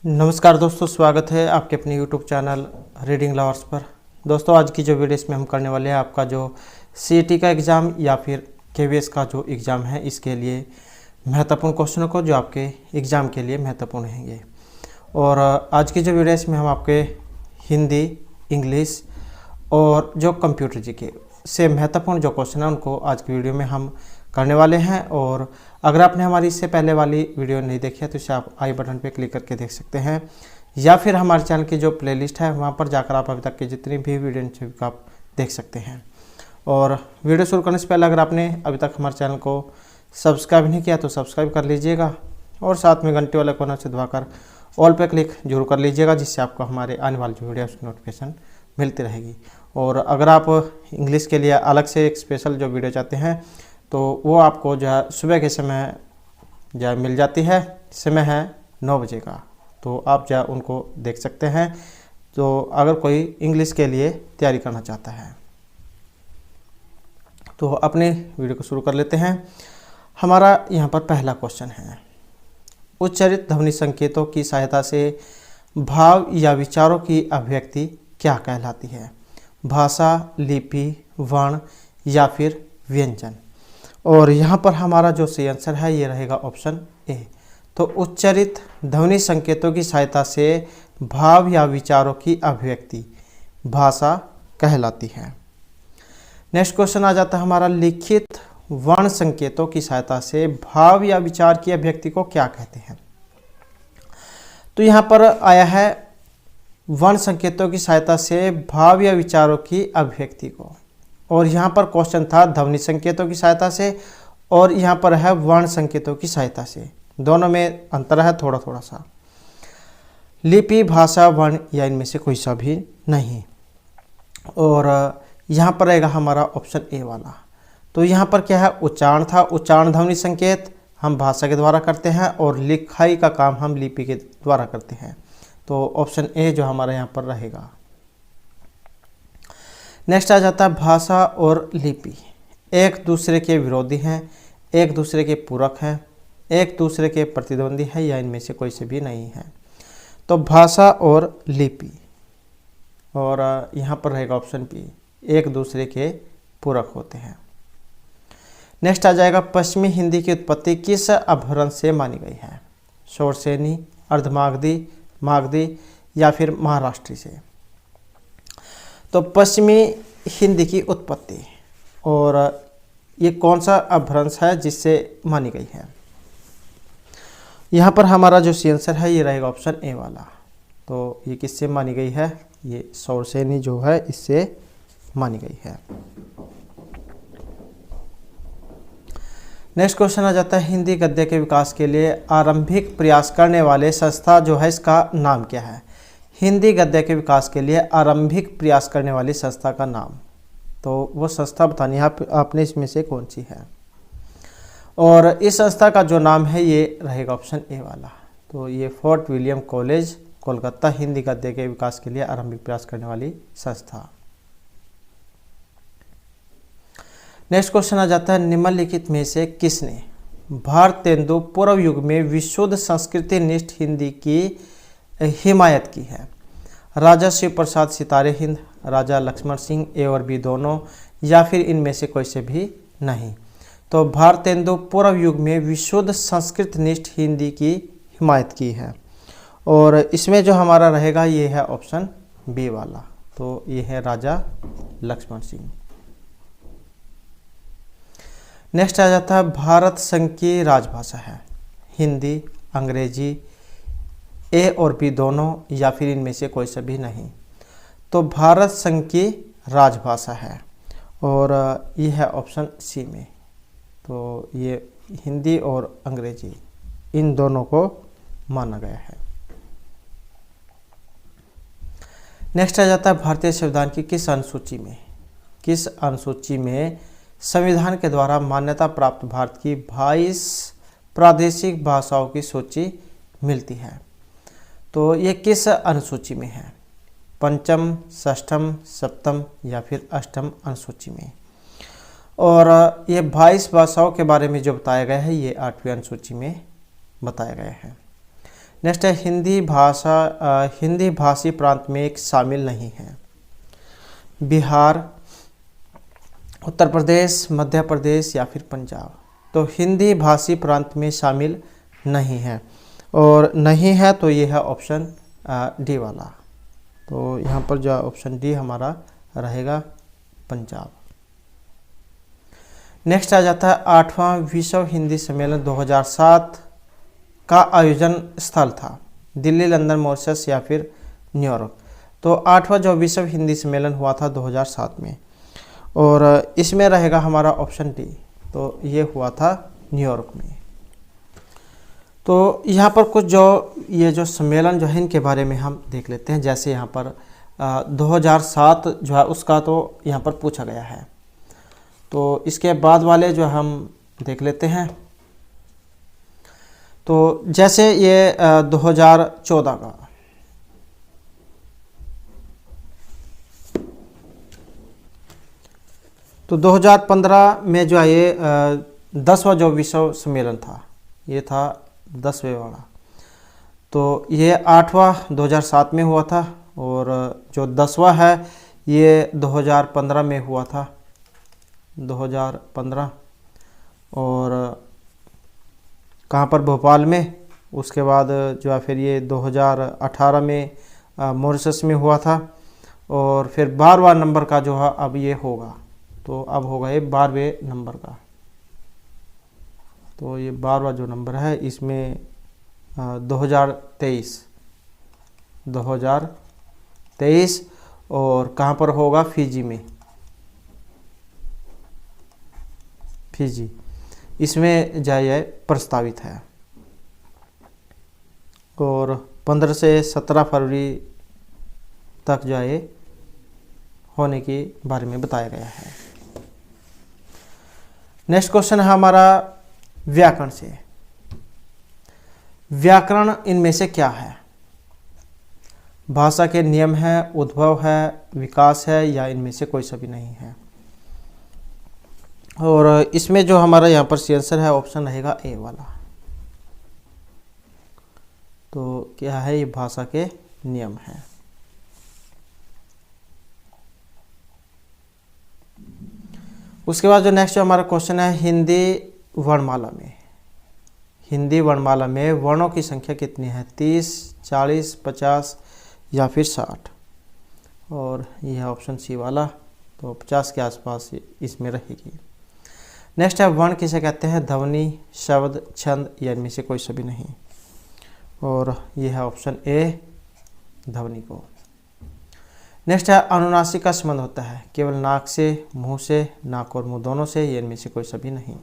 नमस्कार दोस्तों, स्वागत है आपके अपने यूट्यूब चैनल रीडिंग लवर्स पर। दोस्तों, आज की जो वीडियो इसमें हम करने वाले हैं आपका जो सीईटी का एग्ज़ाम या फिर केवीएस का जो एग्ज़ाम है इसके लिए महत्वपूर्ण क्वेश्चनों को जो आपके एग्ज़ाम के लिए महत्वपूर्ण हैंगे। और आज की जो वीडियो इसमें हम आपके हिंदी, इंग्लिश और जो कंप्यूटर जीके से महत्वपूर्ण जो क्वेश्चन है उनको आज की वीडियो में हम करने वाले हैं। और अगर आपने हमारी इससे पहले वाली वीडियो नहीं देखी है तो इसे आप आई बटन पे क्लिक करके देख सकते हैं, या फिर हमारे चैनल की जो प्लेलिस्ट है वहाँ पर जाकर आप अभी तक की जितनी भी वीडियो आप देख सकते हैं। और वीडियो शुरू करने से पहले अगर आपने अभी तक हमारे चैनल को सब्सक्राइब नहीं किया तो सब्सक्राइब कर लीजिएगा और साथ में घंटे वाले कोना से दबाकर ऑल पे क्लिक जरूर कर लीजिएगा, जिससे आपको हमारे आने वाली जो वीडियो है उसकी नोटिफिकेशन मिलती रहेगी। और अगर आप इंग्लिश के लिए अलग से एक स्पेशल जो वीडियो चाहते हैं तो वो आपको जो है सुबह के समय जो है मिल जाती है। समय है 9 बजे का, तो आप जो है उनको देख सकते हैं तो अगर कोई इंग्लिश के लिए तैयारी करना चाहता है। तो अपने वीडियो को शुरू कर लेते हैं। हमारा यहाँ पर पहला क्वेश्चन है, उच्चारित ध्वनि संकेतों की सहायता से भाव या विचारों की अभिव्यक्ति क्या कहलाती है? भाषा, लिपि, वर्ण या फिर व्यंजन? और यहाँ पर हमारा जो सही आंसर है ये रहेगा ऑप्शन ए। तो उच्चारित ध्वनि संकेतों की सहायता से भाव या विचारों की अभिव्यक्ति भाषा कहलाती है। नेक्स्ट क्वेश्चन आ जाता है हमारा, लिखित वर्ण संकेतों की सहायता से भाव या विचार की अभिव्यक्ति को क्या कहते हैं? तो यहाँ पर आया है वर्ण संकेतों की सहायता से भाव या विचारों की अभिव्यक्ति को, और यहाँ पर क्वेश्चन था ध्वनि संकेतों की सहायता से और यहाँ पर है वर्ण संकेतों की सहायता से। दोनों में अंतर है थोड़ा थोड़ा सा। लिपि, भाषा, वर्ण या इनमें से कोई सा भी नहीं। और यहाँ पर रहेगा हमारा ऑप्शन ए वाला। तो यहाँ पर क्या है, उच्चारण था। उच्चारण ध्वनि संकेत हम भाषा के द्वारा करते हैं और लिखाई का काम हम लिपि के द्वारा करते हैं। तो ऑप्शन ए जो हमारा यहाँ पर रहेगा। नेक्स्ट आ जाता है, भाषा और लिपि एक दूसरे के विरोधी हैं, एक दूसरे के पूरक हैं, एक दूसरे के प्रतिद्वंदी हैं या इनमें से कोई से भी नहीं है? तो भाषा और लिपि, और यहाँ पर रहेगा ऑप्शन बी, एक दूसरे के पूरक होते हैं। नेक्स्ट आ जाएगा, पश्चिमी हिंदी की उत्पत्ति किस अपभ्रंश से मानी गई है? शौरसेनी, अर्धमागधी, मागधी या फिर महाराष्ट्री से? तो पश्चिमी हिंदी की उत्पत्ति, और ये कौन सा अपभ्रंश है जिससे मानी गई है? यहाँ पर हमारा जो सी आंसर है ये रहेगा ऑप्शन ए वाला। तो ये किससे मानी गई है? ये शौरसेनी जो है इससे मानी गई है। नेक्स्ट क्वेश्चन आ जाता है, हिंदी गद्य के विकास के लिए आरंभिक प्रयास करने वाले संस्था जो है इसका नाम क्या है? हिंदी गद्य के विकास के लिए आरंभिक प्रयास करने वाली संस्था का नाम, तो वो संस्था बतानी है आपने इसमें से कौन सी है। और इस संस्था का जो नाम है ये रहेगा ऑप्शन ए वाला। तो ये fort William college Kolkata Hindi गद्य के विकास के लिए आरंभिक प्रयास करने वाली संस्था। नेक्स्ट क्वेश्चन आ जाता है, निम्नलिखित में से किसने भारतेंदु पूर्व युग में विशुद्ध संस्कृति निष्ठ हिंदी की हिमायत की है? राजा शिव प्रसाद सितारे हिंद, राजा लक्ष्मण सिंह, ए और बी दोनों, या फिर इनमें से कोई से भी नहीं? तो भारतेंदु पूर्व युग में विशुद्ध संस्कृत निष्ठ हिंदी की हिमायत की है, और इसमें जो हमारा रहेगा ये है ऑप्शन बी वाला। तो ये है राजा लक्ष्मण सिंह। नेक्स्ट आ जाता है, भारत संघ की राजभाषा है हिंदी, अंग्रेजी, ए और बी दोनों, या फिर इनमें से कोई सा भी नहीं? तो भारत संघ की राजभाषा है, और ये है ऑप्शन सी में। तो ये हिंदी और अंग्रेजी इन दोनों को माना गया है। नेक्स्ट आ जाता है, भारतीय संविधान की किस अनुसूची में संविधान के द्वारा मान्यता प्राप्त भारत की 22 प्रादेशिक भाषाओं की सूची मिलती है? तो ये किस अनुसूची में है? पंचम, षष्ठम, सप्तम या फिर अष्टम अनुसूची में? और ये 22 भाषाओं के बारे में जो बताया गया है ये 8वीं अनुसूची में बताया गया है। नेक्स्ट है हिंदी भाषी प्रांत में एक शामिल नहीं है। बिहार, उत्तर प्रदेश, मध्य प्रदेश या फिर पंजाब। तो हिंदी भाषी प्रांत में शामिल नहीं है, और नहीं है तो ये है ऑप्शन डी वाला। तो यहाँ पर जो ऑप्शन डी हमारा रहेगा पंजाब। नेक्स्ट आ जाता है 8वां विश्व हिंदी सम्मेलन 2007 का आयोजन स्थल था। दिल्ली, लंदन, मॉरिशस या फिर न्यूयॉर्क। तो 8वां जो विश्व हिंदी सम्मेलन हुआ था 2007 में, और इसमें रहेगा हमारा ऑप्शन डी। तो ये हुआ था न्यूयॉर्क में। तो यहाँ पर कुछ ये जो सम्मेलन जो है इनके बारे में हम देख लेते हैं। जैसे यहाँ पर 2007 जो है उसका तो यहाँ पर पूछा गया है। तो इसके बाद वाले जो हम देख लेते हैं। तो जैसे ये 2014 का, तो 2015 में जो है ये 10वां जो विश्व सम्मेलन था, ये था 10वें वाला। तो ये 8वां 2007 में हुआ था, और जो 10वां है ये 2015 में हुआ था, 2015। और कहाँ पर? भोपाल में। उसके बाद जो है फिर ये 2018 में मॉरिशस में हुआ था, और फिर 12वां नंबर का जो है अब ये होगा। तो अब होगा ये 12वें नंबर का। तो ये 12वां जो नंबर है इसमें 2023 और कहाँ पर होगा? फिजी में। फिजी इसमें जाए प्रस्तावित है, और 15 से 17 फरवरी तक जो है होने के बारे में बताया गया है। नेक्स्ट क्वेश्चन है हमारा व्याकरण से। व्याकरण इनमें से क्या है? भाषा के नियम है, उद्भव है, विकास है, या इनमें से कोई सा भी नहीं है। और इसमें जो हमारा यहाँ पर सी आंसर है ऑप्शन रहेगा ए वाला। तो क्या है? ये भाषा के नियम है। उसके बाद जो नेक्स्ट जो हमारा क्वेश्चन है, हिंदी वर्णमाला में वर्णों की संख्या कितनी है? 30, 40, 50 या फिर 60। और यह है ऑप्शन सी वाला। तो 50 के आसपास इसमें रहेगी। नेक्स्ट है वर्ण किसे कहते हैं? ध्वनि, शब्द, छंद, या इनमें से कोई सा भी नहीं। और यह है ऑप्शन ए, ध्वनि को। नेक्स्ट है अनुनासिक का संबंध होता है केवल नाक से, मुंह से, नाक और मुंह दोनों से, या इनमें से कोई सा भी नहीं।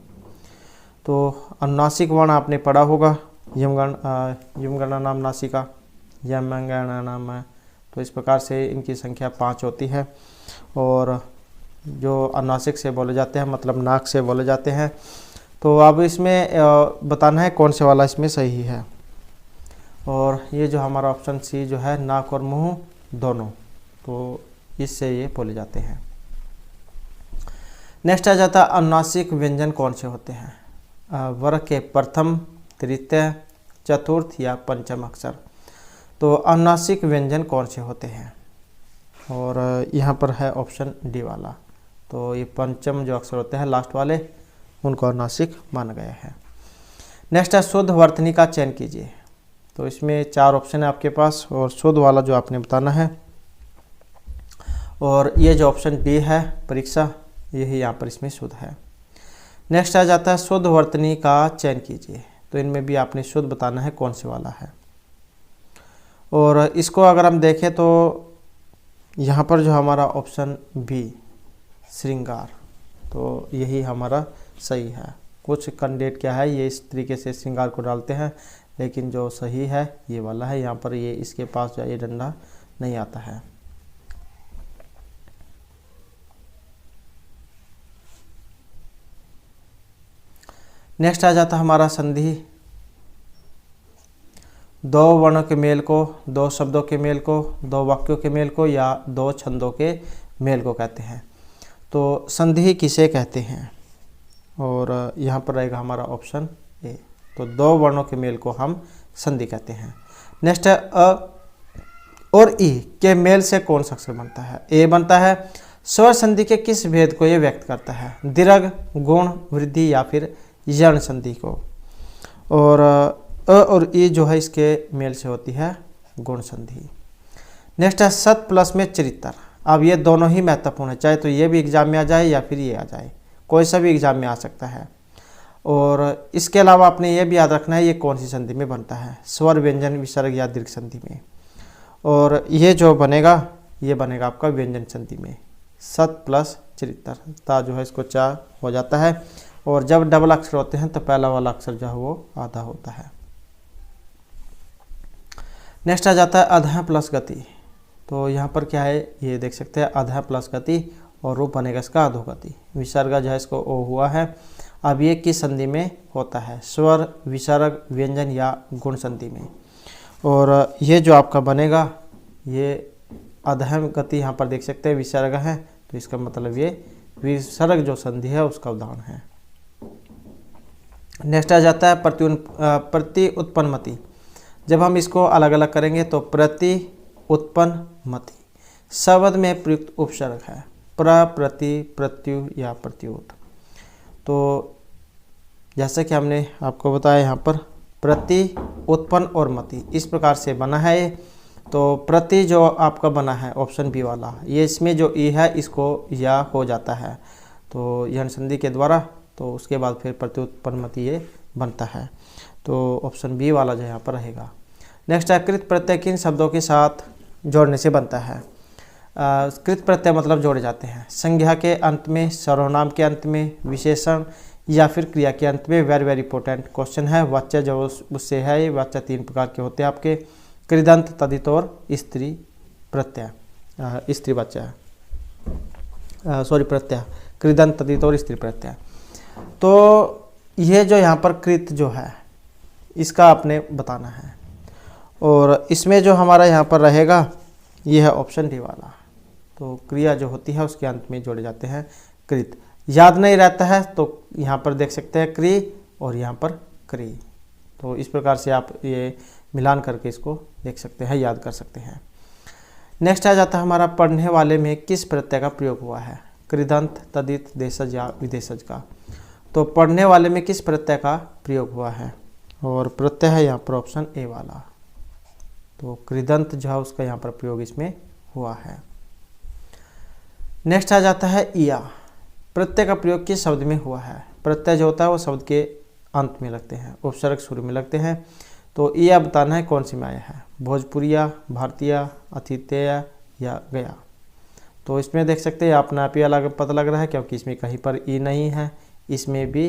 तो अनुनासिक वर्ण आपने पढ़ा होगा, यमगणना नाम नासिका, यमगणना नाम है। तो इस प्रकार से इनकी संख्या 5 होती है, और जो अनुनासिक से बोले जाते हैं मतलब नाक से बोले जाते हैं। तो अब इसमें बताना है कौन से वाला इसमें सही है। और ये जो हमारा ऑप्शन सी जो है, नाक और मुंह दोनों, तो इससे ये बोले जाते हैं। नेक्स्ट आ जाता है अनुनासिक व्यंजन कौन से होते हैं? वर्ग के प्रथम, तृतीय, चतुर्थ या पंचम अक्षर। तो अनुनासिक व्यंजन कौन से होते हैं? और यहाँ पर है ऑप्शन डी वाला। तो ये पंचम जो अक्षर होते हैं लास्ट वाले, उनको अनुनासिक माना गया है। नेक्स्ट है शुद्ध वर्तनी का चयन कीजिए। तो इसमें 4 ऑप्शन है आपके पास, और शुद्ध वाला जो आपने बताना है। और ये जो ऑप्शन डी है परीक्षा, यही यहाँ पर इसमें शुद्ध है। नेक्स्ट आ जाता है शुद्ध वर्तनी का चयन कीजिए। तो इनमें भी आपने शुद्ध बताना है कौन से वाला है। और इसको अगर हम देखें तो यहाँ पर जो हमारा ऑप्शन बी, श्रृंगार, तो यही हमारा सही है। कुछ कैंडिडेट क्या है ये इस तरीके से श्रृंगार को डालते हैं, लेकिन जो सही है ये वाला है। यहाँ पर ये इसके पास जो ये डंडा नहीं आता है। नेक्स्ट आ जाता है हमारा संधि। 2 वर्णों के मेल को, 2 शब्दों के मेल को, 2 वाक्यों के मेल को, या 2 छंदों के मेल को कहते हैं। तो संधि किसे कहते हैं? और यहाँ पर रहेगा हमारा ऑप्शन ए। तो 2 वर्णों के मेल को हम संधि कहते हैं। नेक्स्ट है अ और ई के मेल से कौन सा अक्षर बनता है? ए बनता है। स्वर संधि के किस भेद को ये व्यक्त करता है? दीर्घ, गुण, वृद्धि या फिर यर्ण संधि को। और अ और ई जो है इसके मेल से होती है गुण संधि। नेक्स्ट है सत प्लस में चरित्र। अब ये दोनों ही महत्वपूर्ण है, चाहे तो ये भी एग्जाम में आ जाए या फिर ये आ जाए, कोई सा भी एग्जाम में आ सकता है। और इसके अलावा आपने ये भी याद रखना है ये कौन सी संधि में बनता है? स्वर, व्यंजन, विसर्ग या दीर्घ संधि में। और ये जो बनेगा ये बनेगा आपका व्यंजन संधि में। सत प्लस चरित्र ता जो है इसको चा हो जाता है। और जब डबल अक्षर होते हैं तो पहला वाला अक्षर जो है वो आधा होता है। नेक्स्ट आ जाता है अधः प्लस गति। तो यहाँ पर क्या है ये देख सकते हैं अधः प्लस गति और रूप बनेगा इसका अधोगति। विसर्ग जो है इसको ओ हुआ है। अब ये किस संधि में होता है? स्वर, विसर्ग, व्यंजन या गुण संधि में। और ये जो आपका बनेगा ये अधः गति यहाँ पर देख सकते हैं विसर्ग है, तो इसका मतलब ये विसर्ग जो संधि है उसका उदाहरण है। नेक्स्ट आ जाता है प्रति उत्पन्नमति। जब हम इसको अलग अलग करेंगे तो प्रति उत्पन्नमति शब्द में प्रयुक्त उपसर्ग है प्र, प्रति, प्रत्यु या प्रत्युत। तो जैसे कि हमने आपको बताया यहाँ पर प्रति, उत्पन्न और मति इस प्रकार से बना है ये। तो प्रति जो आपका बना है ऑप्शन बी वाला, ये इसमें जो ई है इसको या हो जाता है तो यर्ण संधि के द्वारा, तो उसके बाद फिर प्रत्युत्पन्नमति ये बनता है। तो ऑप्शन बी वाला जो यहाँ पर रहेगा। नेक्स्ट है कृत प्रत्यय किन शब्दों के साथ जोड़ने से बनता है? कृत प्रत्यय मतलब जोड़े जाते हैं संज्ञा के अंत में, सर्वनाम के अंत में, विशेषण या फिर क्रिया के अंत में। वेरी वेरी इंपॉर्टेंट क्वेश्चन है। वाच्य जो उससे है ये वाच्य 3 प्रकार के होते हैं आपके, कृदंत, तद्धित और स्त्री प्रत्यय, स्त्री वाच्य प्रत्यय, कृदंत, तद्धित और स्त्री प्रत्यय। तो ये जो यहाँ पर कृत जो है इसका आपने बताना है। और इसमें जो हमारा यहाँ पर रहेगा ये है ऑप्शन डी वाला। तो क्रिया जो होती है उसके अंत में जोड़े जाते हैं कृत। याद नहीं रहता है तो यहाँ पर देख सकते हैं क्री और यहाँ पर क्री। तो इस प्रकार से आप ये मिलान करके इसको देख सकते हैं, याद कर सकते हैं। नेक्स्ट आ जाता है हमारा पढ़ने वाले में किस प्रत्यय का प्रयोग हुआ है? कृदंत, तद्धित, देशज या विदेशज का। तो पढ़ने वाले में किस प्रत्यय का प्रयोग हुआ है? और प्रत्यय है यहाँ पर ऑप्शन ए वाला। तो कृदंत जो है उसका यहाँ पर प्रयोग इसमें हुआ है। नेक्स्ट आ जाता है इया। प्रत्यय का प्रयोग किस शब्द में हुआ है? प्रत्यय जो होता है वो शब्द के अंत में लगते हैं, उपसर्ग शुरू में लगते हैं। तो यह बताना है कौन सी में आया है? भोजपुरिया, भारतीय, अतिथेय या गया। तो इसमें देख सकते हैं अपने आप ही अलग पता लग रहा है क्योंकि इसमें कहीं पर ई नहीं है, इसमें भी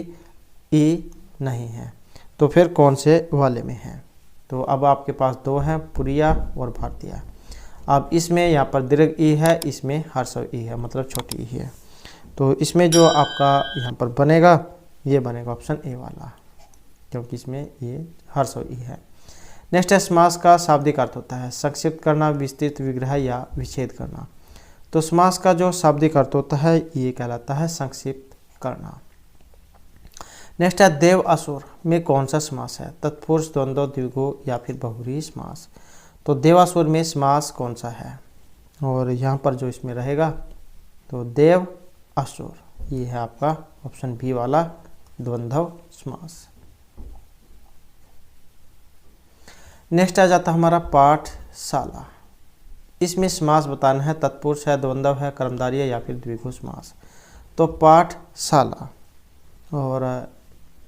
ई नहीं है। तो फिर कौन से वाले में है? तो अब आपके पास 2 हैं, पुरिया और भारतीय। अब इसमें यहाँ पर दीर्घ ई है, इसमें हर्षव ई है, मतलब छोटी ई है। तो इसमें जो आपका यहाँ पर बनेगा ये बनेगा ऑप्शन ए वाला क्योंकि इसमें ये हर्षव ई है। नेक्स्ट है समास का शाब्दिक अर्थ होता है संक्षिप्त करना, विस्तृत, विग्रह या विच्छेद करना। तो समास का जो शाब्दिक अर्थ होता है ये कहलाता है संक्षिप्त करना। नेक्स्ट है देव असुर में कौन सा समास है? तत्पुरुष, द्वंद्व, द्विगु या फिर बहुव्रीहि समास। तो देवासुर में समास कौन सा है? और यहाँ पर जो इसमें रहेगा तो देव असुर ये है आपका ऑप्शन बी वाला द्वंद्व समास। नेक्स्ट आ जाता हमारा पाठशाला। इसमें समास बताना है तत्पुरुष है, द्वंद्व है, कर्मधारय है या फिर द्विगु समास। तो पाठशाला और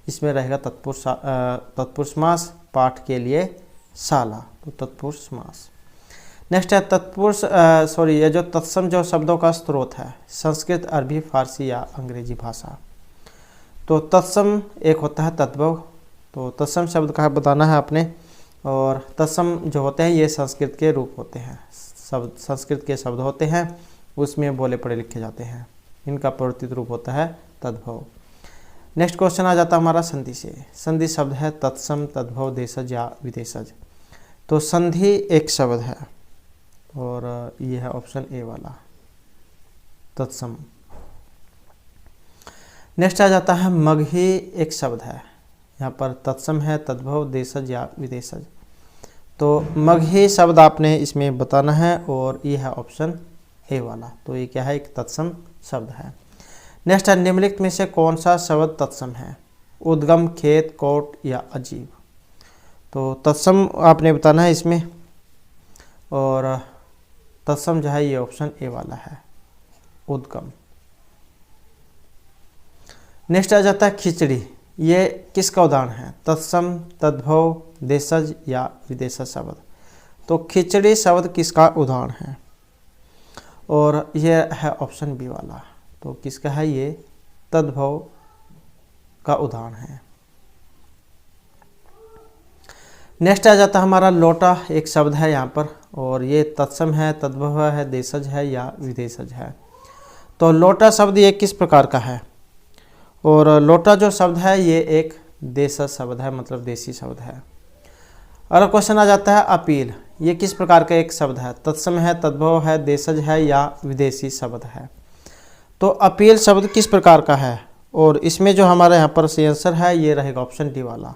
इसमें रहेगा तत्पुरुष समास, पाठ के लिए शाला, तो तत्पुरुष समास। नेक्स्ट है ये जो तत्सम जो शब्दों का स्रोत है संस्कृत, अरबी, फारसी या अंग्रेजी भाषा। तो तत्सम एक होता है तद्भव। तो तत्सम शब्द का बताना है आपने। और तत्सम जो होते हैं ये संस्कृत के रूप होते हैं, संस्कृत के शब्द होते हैं, उसमें बोले पढ़े लिखे जाते हैं, इनका परिवर्तित रूप होता है तद्भव। नेक्स्ट क्वेश्चन आ जाता है हमारा संधि से। संधि शब्द है तत्सम, तद्भव, देशज या विदेशज। तो संधि एक शब्द है और ये है ऑप्शन ए वाला तत्सम। नेक्स्ट आ जाता है मगही एक शब्द है, यहाँ पर तत्सम है, तद्भव, देशज या विदेशज। तो मगही शब्द आपने इसमें बताना है और ये है ऑप्शन ए वाला। तो ये क्या है, एक तत्सम शब्द है। नेक्स्ट है, निम्नलिखित में से कौन सा शब्द तत्सम है? उद्गम, खेत, कोट या अजीब। तो तत्सम आपने बताना है इसमें, और तत्सम जो है ये ऑप्शन ए वाला है, उद्गम। नेक्स्ट आ जाता है खिचड़ी। ये किसका उदाहरण है? तत्सम, तद्भव, देशज या विदेशज शब्द। तो खिचड़ी शब्द किसका उदाहरण है? और ये है ऑप्शन बी वाला। तो किसका है ये? तद्भव का उदाहरण है। नेक्स्ट आ जाता है हमारा लोटा। एक शब्द है यहाँ पर, और ये तत्सम है, तद्भव है, देशज है या विदेशज है। तो लोटा शब्द ये किस प्रकार का है? और लोटा जो शब्द है ये एक देशज शब्द है, मतलब देसी शब्द है। अगला क्वेश्चन आ जाता है अपील। ये किस प्रकार का एक शब्द है? तत्सम है, तद्भव है, देशज है या विदेशी शब्द है। तो अपील शब्द किस प्रकार का है? और इसमें जो हमारा यहाँ पर सही आंसर है ये रहेगा ऑप्शन डी वाला।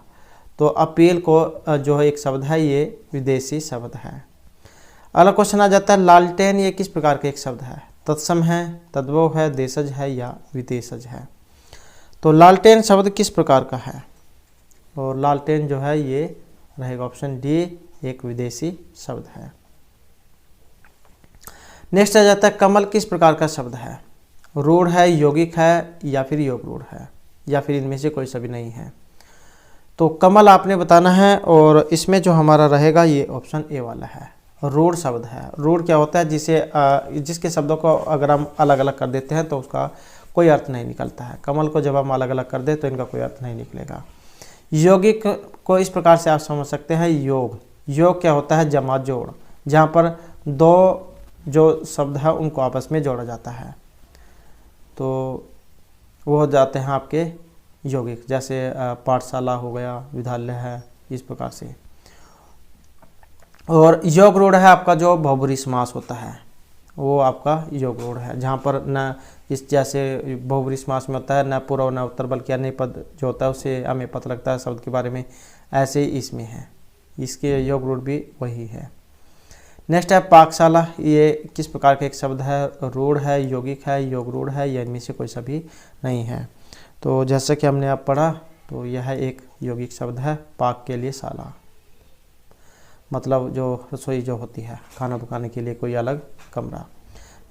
तो अपील को जो है एक शब्द है ये विदेशी शब्द है। अगला क्वेश्चन आ जाता है लालटेन। ये किस प्रकार का एक शब्द है? तत्सम है, तद्भव है, देशज है या विदेशज है। तो लालटेन शब्द किस प्रकार का है? और लालटेन जो है ये रहेगा ऑप्शन डी, एक विदेशी शब्द है। नेक्स्ट आ जाता है कमल किस प्रकार का शब्द है? रूढ़ है, यौगिक है या फिर योग रूढ़ है, या फिर इनमें से कोई सभी नहीं है। तो कमल आपने बताना है, और इसमें जो हमारा रहेगा ये ऑप्शन ए वाला है, रूढ़ शब्द है। रूढ़ क्या होता है? जिसके शब्दों को अगर हम अलग अलग कर देते हैं तो उसका कोई अर्थ नहीं निकलता है। कमल को जब हम अलग अलग कर दें तो इनका कोई अर्थ नहीं निकलेगा। यौगिक को इस प्रकार से आप समझ सकते हैं, योग क्या होता है? जमा जोड़, जहाँ पर दो जो शब्द है उनको आपस में जोड़ा जाता है, तो वो हो जाते हैं आपके यौगिक। जैसे पाठशाला हो गया, विद्यालय है, इस प्रकार से। और योग रूढ़ है आपका जो बहुब्रीहि समास होता है, वो आपका योग रूढ़ है, जहाँ पर न इस जैसे बहुब्रीहि समास में होता है न पूर्व न उत्तर, बल्कि अन्य पद जो होता है उससे हमें पता लगता है शब्द के बारे में, ऐसे ही इसमें है। इसके योग रूढ़ भी वही है। नेक्स्ट है पाकशाला। ये किस प्रकार का एक शब्द है? रूढ़ है, यौगिक है, योग रूढ़ है या इनमें से कोई सभी नहीं है। तो जैसा कि हमने अब पढ़ा, तो यह एक यौगिक शब्द है। पाक के लिए शाला, मतलब जो रसोई जो होती है, खाना पकाने के लिए कोई अलग कमरा।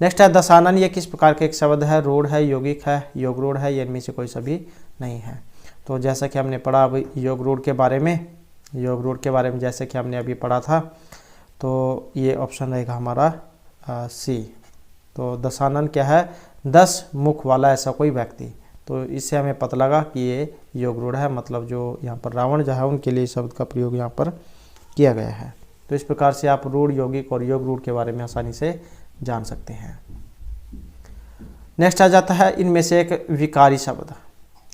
नेक्स्ट है दशानन। ये किस प्रकार का एक शब्द है? रूढ़ है, यौगिक है, योग रूढ़ है या इनमें से कोई सभी नहीं है। तो जैसा कि हमने पढ़ा अब योग रूढ़ के बारे में, जैसे कि हमने अभी पढ़ा था, तो ये ऑप्शन रहेगा हमारा सी। तो दशानन क्या है? 10 मुख वाला ऐसा कोई व्यक्ति। तो इससे हमें पता लगा कि ये योग रूढ़ है, मतलब जो यहाँ पर रावण जो है उनके लिए शब्द का प्रयोग यहाँ पर किया गया है। तो इस प्रकार से आप रूढ़, यौगिक और योग रूढ़ के बारे में आसानी से जान सकते हैं। नेक्स्ट आ जाता है इनमें से एक विकारी शब्द।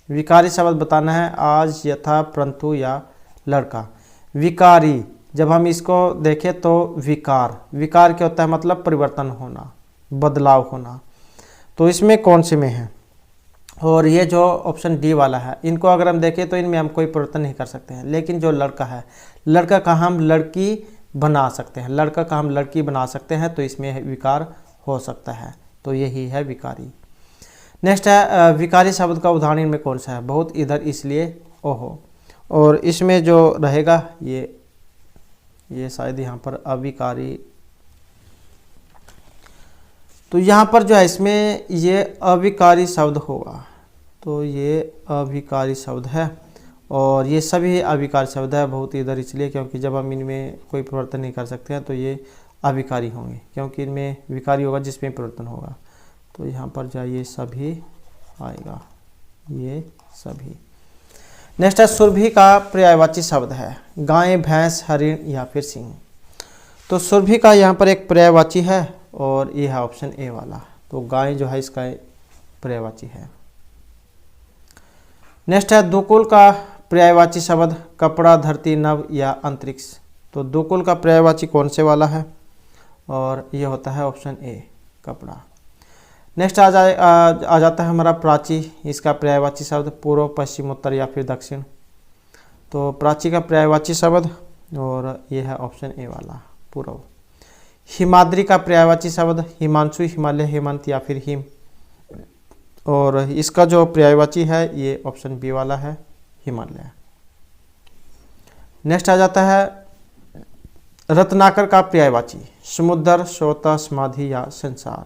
विकारी शब्द बताना है। आज, यथा, परंतु या लड़का। विकारी जब हम इसको देखें तो विकार क्या होता है? मतलब परिवर्तन होना, बदलाव होना। तो इसमें कौन से में है? और ये जो ऑप्शन डी वाला है, इनको अगर हम देखें तो इनमें हम कोई परिवर्तन नहीं कर सकते हैं। लेकिन जो लड़का है, लड़का का हम लड़की बना सकते हैं, लड़का का हम लड़की बना सकते हैं, तो इसमें विकार हो सकता है। तो यही है विकारी। नेक्स्ट है विकारी शब्द का उदाहरण इनमें कौन सा है? बहुत, इधर, इसलिए, ओहो। और इसमें जो रहेगा ये शायद यहाँ पर अविकारी। तो यहाँ पर जो है इसमें ये अविकारी शब्द होगा। तो ये अविकारी शब्द है, और ये सभी अविकारी शब्द है। बहुत इधर इसलिए क्योंकि जब हम इनमें कोई परिवर्तन नहीं कर सकते हैं तो ये अविकारी होंगे, क्योंकि इनमें विकारी होगा जिसमें परिवर्तन होगा। तो यहाँ पर जो ये सभी आएगा, ये सभी। नेक्स्ट है सुरभि का पर्यायवाची शब्द है। गाय, भैंस, हरिण या फिर सिंह। तो सुरभि का यहाँ पर एक पर्यायवाची है, और ये है ऑप्शन ए वाला। तो गाय जो है इसका पर्यायवाची है। नेक्स्ट है दुकुल का पर्यायवाची शब्द। कपड़ा, धरती, नभ या अंतरिक्ष। तो दुकुल का पर्यायवाची कौन से वाला है? और ये होता है ऑप्शन ए, कपड़ा। नेक्स्ट आ जाता है हमारा प्राची। इसका पर्यायवाची शब्द पूर्व, पश्चिम, उत्तर या फिर दक्षिण। तो प्राची का पर्यायवाची शब्द, और ये है ऑप्शन ए वाला पूर्व। हिमाद्री का पर्यायवाची शब्द हिमांशु, हिमालय, हेमंत या फिर हिम, और इसका जो पर्यायवाची है ये ऑप्शन बी वाला है, हिमालय। नेक्स्ट आ जाता है रत्नाकर का पर्यायवाची समुद्र, सोता, समाधि या संसार।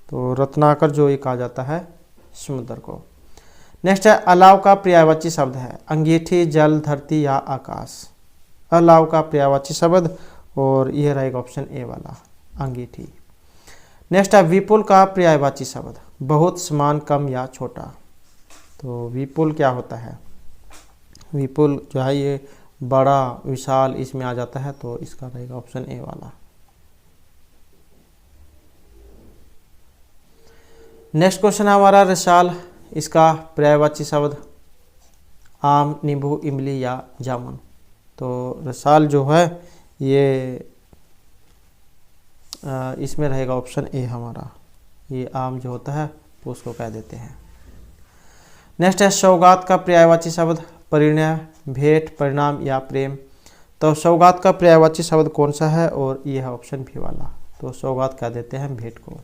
तो रत्नाकर जो ये कहा जाता है समुद्र को। नेक्स्ट है अलाव का पर्यायवाची शब्द है अंगीठी, जल, धरती या आकाश। अलाव का पर्यायवाची शब्द, और यह रहेगा ऑप्शन ए वाला अंगीठी। नेक्स्ट है विपुल का पर्यायवाची शब्द बहुत, समान, कम या छोटा। तो विपुल क्या होता है? विपुल जो है ये बड़ा, विशाल, इसमें आ जाता है, तो इसका रहेगा ऑप्शन ए वाला। नेक्स्ट क्वेश्चन है हमारा रसाल, इसका पर्यायवाची शब्द आम, नींबू, इमली या जामुन। तो रसाल जो है ये इसमें रहेगा ऑप्शन ए हमारा, ये आम जो होता है उसको कह देते हैं। नेक्स्ट है सौगात का पर्यायवाची शब्द परिणय, भेंट, परिणाम या प्रेम। तो सौगात का पर्यायवाची शब्द कौन सा है? और ये है ऑप्शन बी वाला, तो सौगात कह देते हैं भेंट को।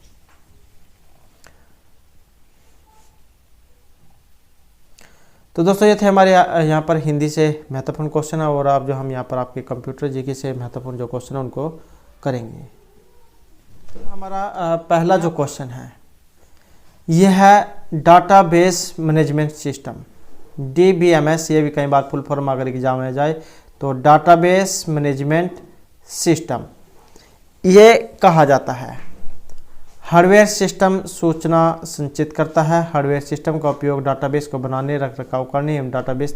तो दोस्तों ये थे हमारे यहाँ पर हिंदी से महत्वपूर्ण क्वेश्चन है, और आप जो हम यहाँ पर आपके कंप्यूटर जीके से महत्वपूर्ण जो क्वेश्चन है उनको करेंगे। तो हमारा पहला जो क्वेश्चन है ये है डाटाबेस मैनेजमेंट सिस्टम, DBMS। ये भी कई बार फुल फॉर्म अगर एग्जाम में जाए तो डाटाबेस मैनेजमेंट सिस्टम ये कहा जाता है। हार्डवेयर सिस्टम सूचना संचित करता है। हार्डवेयर सिस्टम का उपयोग डाटाबेस को बनाने, रख रखाव करने एवं डाटाबेस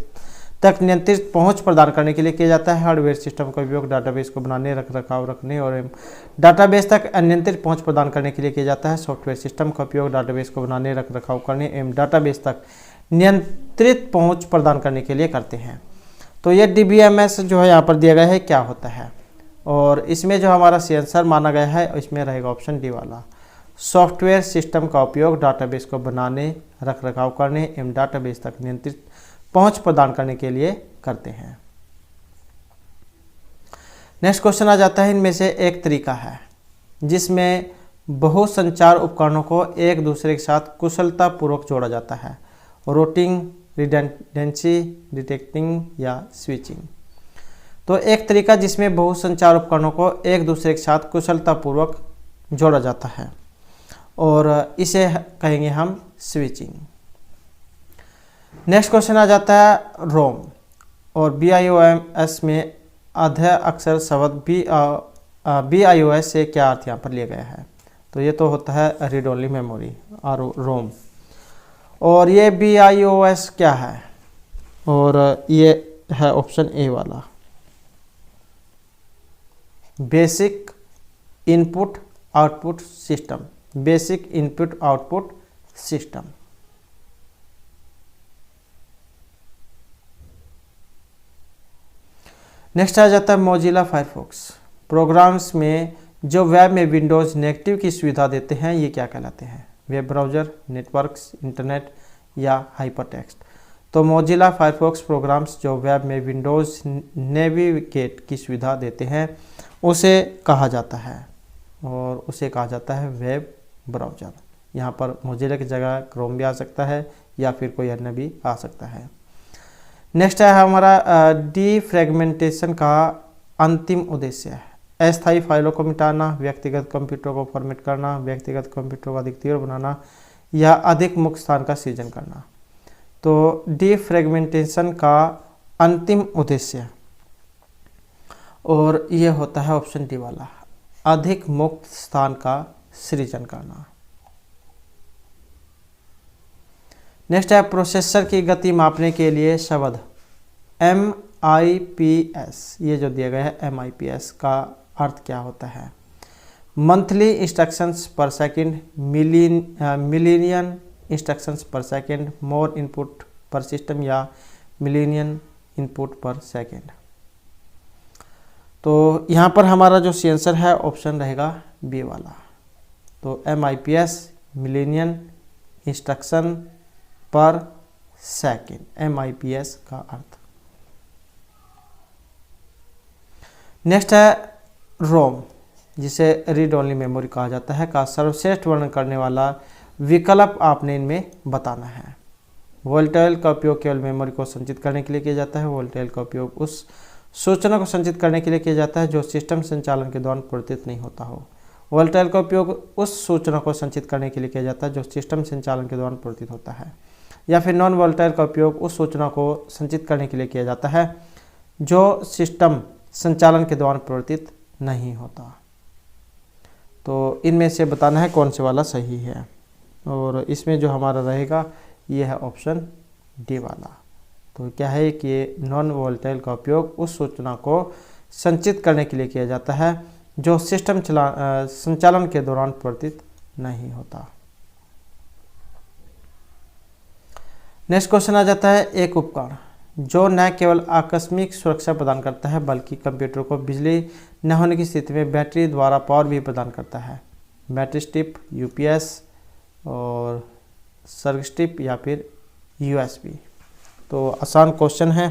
तक नियंत्रित पहुंच प्रदान करने के लिए किया जाता है। हार्डवेयर सिस्टम का उपयोग डाटाबेस को बनाने, रख रखाव रखने और डाटाबेस तक अनियंत्रित पहुंच प्रदान करने के लिए किया जाता है। सॉफ्टवेयर सिस्टम का उपयोग डाटाबेस को बनाने, रख रखाव करने एवं डाटाबेस तक नियंत्रित पहुंच प्रदान करने के लिए करते हैं। तो ये DBMS जो है यहाँ पर दिया गया है क्या होता है, और इसमें जो हमारा सी आंसर माना गया है इसमें रहेगा ऑप्शन डी वाला। सॉफ्टवेयर सिस्टम का उपयोग डाटाबेस को बनाने, रख रखाव करने एवं डाटाबेस तक नियंत्रित पहुंच प्रदान करने के लिए करते हैं। नेक्स्ट क्वेश्चन आ जाता है इनमें से एक तरीका है जिसमें बहुसंचार उपकरणों को एक दूसरे के साथ कुशलतापूर्वक जोड़ा जाता है। रूटिंग, रिडंडेंसी, डिटेक्टिंग या स्विचिंग। तो एक तरीका जिसमें बहुसंचार उपकरणों को एक दूसरे के साथ कुशलतापूर्वक जोड़ा जाता है, और इसे कहेंगे हम स्विचिंग। नेक्स्ट क्वेश्चन आ जाता है रोम, और BIOS में आधा अक्षर शब्द BIOS से क्या अर्थ यहाँ पर लिया गया है? तो ये तो होता है रीड ओनली मेमोरी और रोम, और ये BIOS क्या है? और ये है ऑप्शन ए वाला basic input output system. Basic input output system. Next आ जाता है मोजिला फायरफॉक्स। प्रोग्राम्स में जो वेब में विंडोज नेटिव की सुविधा देते हैं ये क्या कहलाते हैं? वेब ब्राउज़र, नेटवर्क्स, इंटरनेट या हाइपरटेक्स्ट। तो मोजिला फायरफॉक्स प्रोग्राम्स जो वेब में विंडोज नेविगेट की सुविधा देते हैं उसे कहा जाता है, और उसे कहा जाता है वेब ब्राउज़र। यहाँ पर मोजिला की जगह क्रोम भी आ सकता है या फिर कोई अन्य भी आ सकता है। नेक्स्ट है हमारा डीफ्रेगमेंटेशन का अंतिम उद्देश्य है अस्थायी फाइलों को मिटाना, व्यक्तिगत कंप्यूटर को फॉर्मेट करना, व्यक्तिगत कंप्यूटर को अधिक तीव्र बनाना या अधिक मुक्त स्थान का सृजन करना। तो डीफ्रेगमेंटेशन का अंतिम उद्देश्य, और ये होता है ऑप्शन डी वाला अधिक मुक्त स्थान का सृजन करना। नेक्स्ट है प्रोसेसर की गति मापने के लिए शब्द MIPS। ये जो दिया गया है MIPS का अर्थ क्या होता है? मंथली इंस्ट्रक्शंस पर सेकंड, मिलियन इंस्ट्रक्शंस पर सेकंड, मोर इनपुट पर सिस्टम या मिलियन इनपुट पर सेकंड। तो यहाँ पर हमारा जो सी आंसर है ऑप्शन रहेगा बी वाला। तो MIPS मिलियन इंस्ट्रक्शन पर सेकंड, MIPS का अर्थ। नेक्स्ट है रोम, जिसे रीड ओनली मेमोरी कहा जाता है, का सर्वश्रेष्ठ वर्णन करने वाला विकल्प आपने इनमें बताना है। वोल्टेल का उपयोग केवल मेमोरी को संचित करने के लिए किया जाता है। वोल्टेल का उपयोग उस सूचना को संचित करने के लिए किया जाता है जो सिस्टम संचालन के दौरान परिवर्तित नहीं होता हो। वोल्टेल का उपयोग उस सूचना को संचित करने के लिए किया जाता है जो सिस्टम संचालन के दौरान परिवर्तित होता है। या फिर नॉन वोल्टेल का उपयोग उस सूचना को संचित करने के लिए किया जाता है जो सिस्टम संचालन के दौरान परिवर्तित नहीं होता। तो इनमें से बताना है कौन से वाला सही है, और इसमें जो हमारा रहेगा ये है ऑप्शन डी वाला। तो क्या है कि नॉन वोल्टेल का उपयोग उस सूचना को संचित करने के लिए किया जाता है जो सिस्टम संचालन के दौरान परिवर्तित नहीं होता। नेक्स्ट क्वेश्चन आ जाता है, एक उपकरण जो न केवल आकस्मिक सुरक्षा प्रदान करता है बल्कि कंप्यूटर को बिजली न होने की स्थिति में बैटरी द्वारा पावर भी प्रदान करता है। बैटरी स्ट्रिप, यूपीएस और सर्किट स्ट्रिप या फिर यूएसबी। तो आसान क्वेश्चन है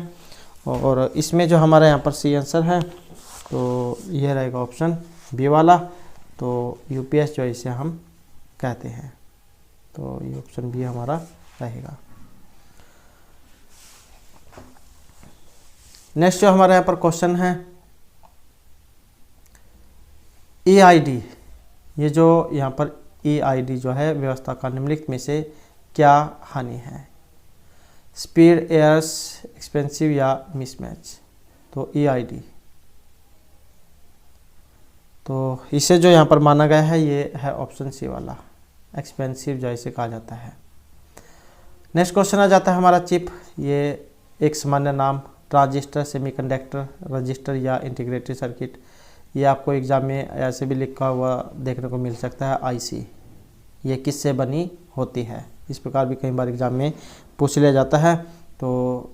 और इसमें जो हमारा यहाँ पर सी आंसर है तो यह रहेगा ऑप्शन बी वाला। तो यूपीएस जो इसे हम कहते हैं, तो ये ऑप्शन बी हमारा रहेगा। नेक्स्ट जो हमारे यहाँ पर क्वेश्चन है EID, ये जो यहाँ पर EID जो है व्यवस्था का निम्नलिखित में से क्या हानि है? स्पीड, एयर्स, एक्सपेंसिव या मिसमैच। तो EID, तो इसे जो यहाँ पर माना गया है ये है ऑप्शन सी वाला, एक्सपेंसिव जो इसे कहा जाता है। नेक्स्ट क्वेश्चन आ जाता है हमारा चिप, ये एक सामान्य नाम, ट्रांजिस्टर, सेमीकंडक्टर, रजिस्टर या इंटीग्रेटेड सर्किट। ये आपको एग्जाम में ऐसे भी लिखा हुआ देखने को मिल सकता है, IC, ये किससे बनी होती है। इस प्रकार भी कई बार एग्जाम में पूछ लिया जाता है। तो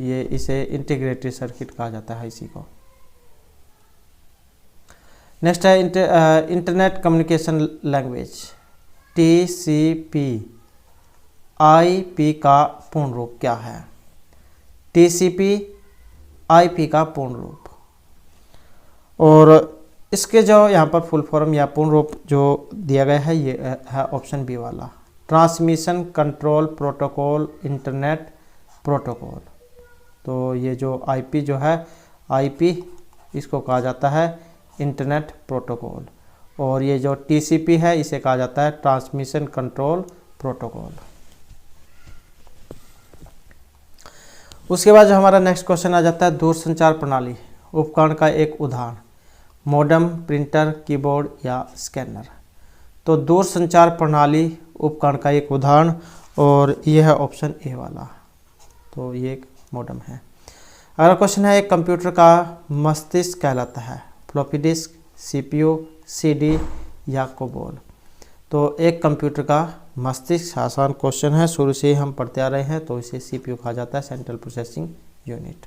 ये इसे इंटीग्रेटेड सर्किट कहा जाता है IC को। नेक्स्ट है internet communication language, TCP IP का पूर्ण रूप क्या है? TCP IP का पूर्ण रूप, और इसके जो यहाँ पर फुल फॉर्म या पूर्ण रूप जो दिया गया है ये है ऑप्शन बी वाला, transmission control protocol internet protocol. तो ये जो IP जो है, IP इसको कहा जाता है इंटरनेट प्रोटोकॉल, और ये जो TCP है इसे कहा जाता है ट्रांसमिशन कंट्रोल प्रोटोकॉल। उसके बाद जो हमारा नेक्स्ट क्वेश्चन आ जाता है, दूरसंचार प्रणाली उपकरण का एक उदाहरण, मॉडेम, प्रिंटर, कीबोर्ड या स्कैनर। तो दूरसंचार प्रणाली उपकरण का एक उदाहरण, और यह है ऑप्शन ए वाला। तो ये एक मॉडेम है। अगला क्वेश्चन है, एक कंप्यूटर का मस्तिष्क कहलाता है, फ्लॉपी डिस्क, CPU, CD या कोबोल। तो एक कंप्यूटर का मस्तिष्क, आसान क्वेश्चन है, शुरू से ही हम पढ़ते आ रहे हैं, तो इसे CPU कहा जाता है, सेंट्रल प्रोसेसिंग यूनिट।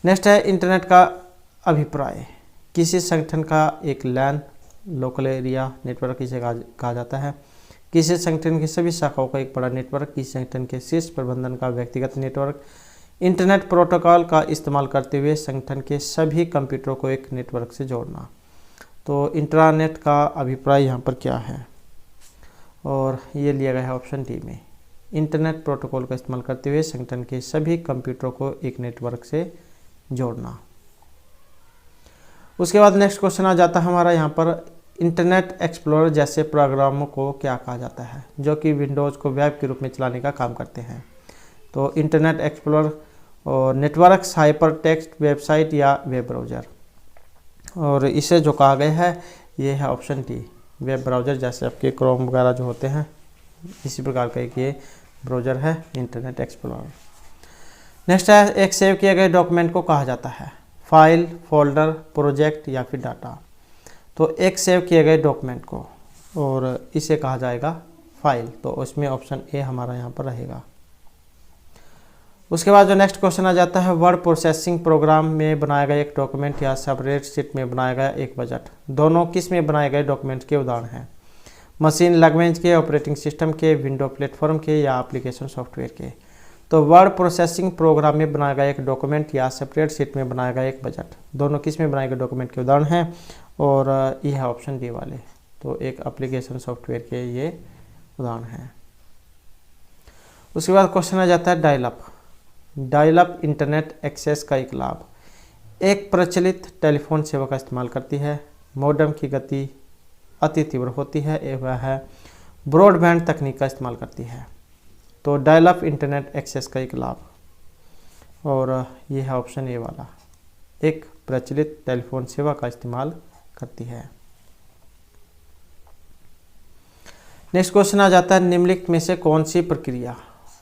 नेक्स्ट है इंटरनेट का अभिप्राय, किसी संगठन का एक LAN, लोकल एरिया नेटवर्क इसे कहा जाता है। किसी संगठन की सभी शाखाओं का एक बड़ा नेटवर्क, किसी संगठन के शीर्ष प्रबंधन का व्यक्तिगत नेटवर्क। इंटरनेट प्रोटोकॉल का इस्तेमाल करते हुए संगठन के सभी कंप्यूटरों को एक नेटवर्क से जोड़ना। तो इंटरनेट का अभिप्राय यहाँ पर क्या है, और ये लिया गया है ऑप्शन डी में, इंटरनेट प्रोटोकॉल का इस्तेमाल करते हुए संगठन के सभी कंप्यूटरों को एक नेटवर्क से जोड़ना। उसके बाद नेक्स्ट क्वेश्चन आ जाता है हमारा यहाँ पर, इंटरनेट एक्सप्लोरर जैसे प्रोग्रामों को क्या कहा जाता है जो कि विंडोज़ को वेब के रूप में चलाने का काम करते हैं? तो इंटरनेट एक्सप्लोरर और नेटवर्क्स, हाइपर टेक्स्ट वेबसाइट या वेब ब्राउज़र। और इसे जो कहा गया है ये है ऑप्शन डी, वेब ब्राउज़र, जैसे आपके क्रोम वगैरह जो होते हैं इसी प्रकार का एक ये ब्राउज़र है इंटरनेट एक्सप्लोरर। नेक्स्ट है, एक सेव किए गए डॉक्यूमेंट को कहा जाता है, फाइल, फोल्डर, प्रोजेक्ट या फिर डाटा। तो एक सेव किए गए डॉक्यूमेंट को, और इसे कहा जाएगा फाइल। तो उसमें ऑप्शन ए हमारा यहाँ पर रहेगा। उसके बाद जो नेक्स्ट क्वेश्चन आ जाता है, वर्ड प्रोसेसिंग प्रोग्राम में बनाया गया एक डॉक्यूमेंट या सेपरेट शीट में बनाया गया एक बजट, दोनों किस में बनाए गए डॉक्यूमेंट के उदाहरण हैं? मशीन लैंग्वेज के, ऑपरेटिंग सिस्टम के, विंडो प्लेटफॉर्म के या एप्लीकेशन सॉफ्टवेयर के। तो वर्ड प्रोसेसिंग प्रोग्राम में बनाया गया एक डॉक्यूमेंट या सेपरेट शीट में बनाया गया एक बजट, दोनों किस में बनाए गए डॉक्यूमेंट के उदाहरण हैं। और यह है ऑप्शन डी वाले, तो एक एप्लीकेशन सॉफ्टवेयर के ये उदाहरण हैं। उसके बाद क्वेश्चन आ जाता है डायल अप इंटरनेट एक्सेस का एक लाभ। एक प्रचलित टेलीफोन सेवा का इस्तेमाल करती है, मॉडेम की गति अति तीव्र होती है, वह है ब्रॉडबैंड तकनीक का इस्तेमाल करती है। तो डायल अप इंटरनेट एक्सेस का एक लाभ, और यह है ऑप्शन ए वाला, एक प्रचलित टेलीफोन सेवा का इस्तेमाल करती है। नेक्स्ट क्वेश्चन आ जाता है निम्नलिखित में से कौन सी प्रक्रिया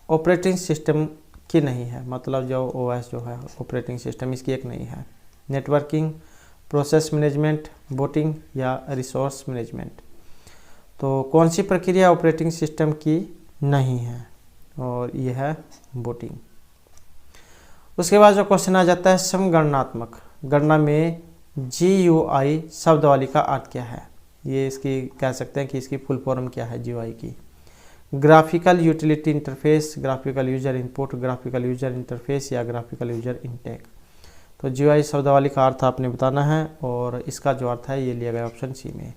ऑपरेटिंग सिस्टम की नहीं है, मतलब जो ओएस जो है ऑपरेटिंग सिस्टम इसकी एक नहीं है। नेटवर्किंग, प्रोसेस मैनेजमेंट, बोटिंग या रिसोर्स मैनेजमेंट। तो कौन सी प्रक्रिया ऑपरेटिंग सिस्टम की नहीं है, और यह है बोटिंग। उसके बाद जो क्वेश्चन आ जाता है समगणनात्मक गणना में GUI शब्दावली का अर्थ क्या है, ये इसकी कह सकते हैं कि इसकी फुल फॉर्म क्या है GUI की। Graphical utility interface, graphical user input, graphical user interface या ग्राफिकल यूजर इनटेक। तो GUI शब्दावली का अर्थ आपने बताना है, और इसका जो अर्थ है ये लिया गया ऑप्शन सी में,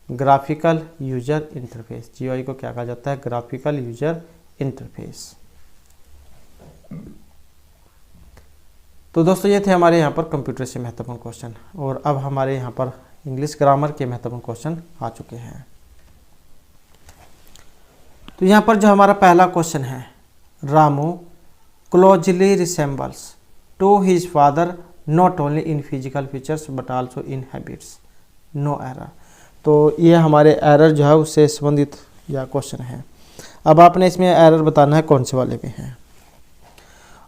ग्राफिकल यूजर इंटरफेस। GUI को क्या कहा जाता है, ग्राफिकल यूजर इंटरफेस। तो दोस्तों ये थे हमारे यहाँ पर कंप्यूटर से महत्वपूर्ण क्वेश्चन, और अब हमारे यहाँ पर इंग्लिश ग्रामर के महत्वपूर्ण क्वेश्चन आ चुके हैं। तो यहाँ पर जो हमारा पहला क्वेश्चन है, Ramu closely resembles to his father not only in physical features but also in habits, no error. तो ये हमारे एरर जो है उससे संबंधित या क्वेश्चन है। अब आपने इसमें एरर बताना है कौन से वाले में है,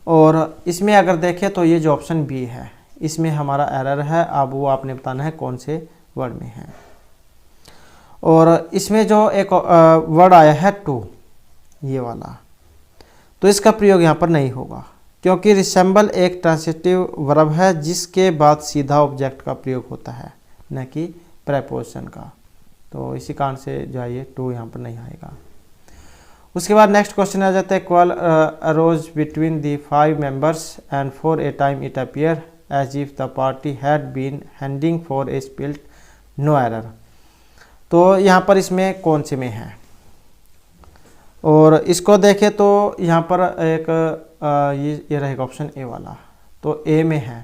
और इसमें अगर देखें तो ये जो ऑप्शन बी है इसमें हमारा एरर है। अब वो आपने बताना है कौन से वर्ड में है, और इसमें जो एक वर्ड आया है टू, ये वाला, तो इसका प्रयोग यहाँ पर नहीं होगा, क्योंकि रिसेंबल एक ट्रांसिटिव वर्ब है जिसके बाद सीधा ऑब्जेक्ट का प्रयोग होता है, न कि प्रेपोजिशन का। तो इसी कारण से जो है ये टू यहाँ पर नहीं आएगा। उसके बाद नेक्स्ट क्वेश्चन आ जाता है quarrel arose between the 5 members and for a time it appear as if the party had been heading for a split, no error. तो यहाँ पर इसमें कौन से में है, और इसको देखें तो यहाँ पर एक ये रहेगा ऑप्शन ए वाला, तो ए में है।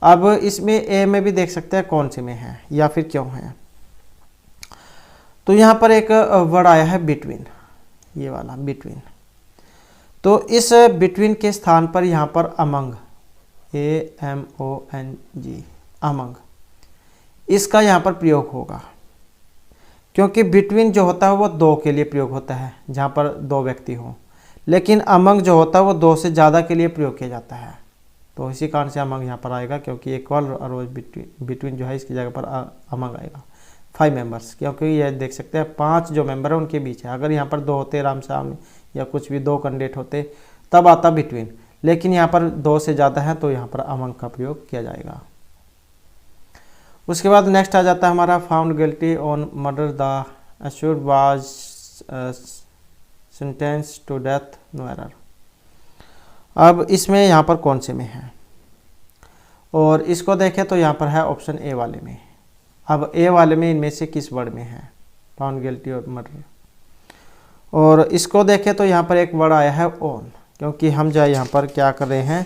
अब इसमें ए में भी देख सकते हैं कौन से में है या फिर क्यों है। तो यहाँ पर एक वर्ड आया है बिटवीन, ये वाला बिटवीन, तो इस बिटवीन के स्थान पर यहाँ पर अमंग, AMONG, अमंग, इसका यहाँ पर प्रयोग होगा, क्योंकि बिटवीन जो होता है वो दो के लिए प्रयोग होता है जहाँ पर दो व्यक्ति हों, लेकिन अमंग जो होता है वो दो से ज़्यादा के लिए प्रयोग किया जाता है। तो इसी कारण से अमंग यहाँ पर आएगा, क्योंकि इक्वल रोज बिटवीन जो है इसकी जगह पर अमंग आएगा। 5 मेंबर्स, क्योंकि ये देख सकते हैं 5 जो मेंबर है उनके बीच है। अगर यहाँ पर 2 होते राम सामने या कुछ भी 2 कैंडिडेट होते तब आता बिटवीन, लेकिन यहाँ पर 2 से ज़्यादा है तो यहाँ पर अमंग का प्रयोग किया जाएगा। उसके बाद नेक्स्ट आ जाता है हमारा found guilty on murder, the assured was sentence to death, no error. अब इसमें यहाँ पर कौन से में है, और इसको देखें तो यहाँ पर है ऑप्शन ए वाले में। अब ए वाले में इनमें से किस वर्ड में है, फाउंड गिल्टी और मर्डर। और इसको देखें तो यहाँ पर एक वर्ड आया है ऑन, क्योंकि हम जो यहाँ पर क्या कर रहे हैं,